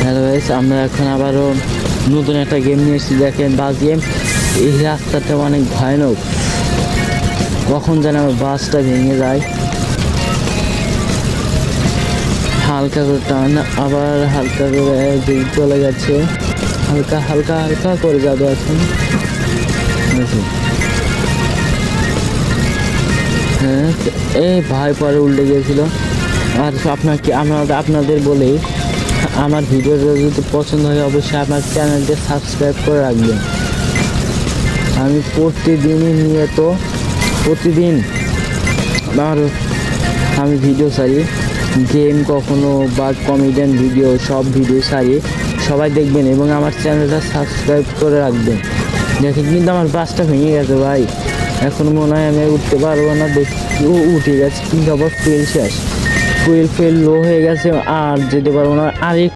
Hello guys, আমরা এখন আবারও নতুন একটা গেম নিয়ে এসেছি। দেখেন বাস গেম। এই রাস্তাটা অনেক ভয়ানক, কখন যেন আমার বাসটা ভেঙে যায়। হালকা করে টান, আবার হালকা করে দিক চলে যাচ্ছে, হালকা হালকা হালকা করে যাবে এখন। হ্যাঁ, এই ভাই পরে উল্টে গিয়েছিল। আর আপনাদের বলেই, আমার ভিডিওটা যদি পছন্দ হয় অবশ্যই আমার চ্যানেলটি সাবস্ক্রাইব করে রাখবেন। আমি প্রতিদিন আমি ভিডিও ছাড়ি, গেম কখনো বা কমেডিয়ান ভিডিও, সব ভিডিও ছাড়ি। সবাই দেখবেন এবং আমার চ্যানেলটা সাবস্ক্রাইব করে রাখবেন। দেখেন কিন্তু আমার বাসটা ভেঙে গেছে ভাই, এখন মনে হয় আমি উঠতে পারবো না। উঠে গেছে কিন্তু আবার ফুয়েল শেষ, ফুয়েল লো হয়ে গেছে, আর যেতে পারবো না। আর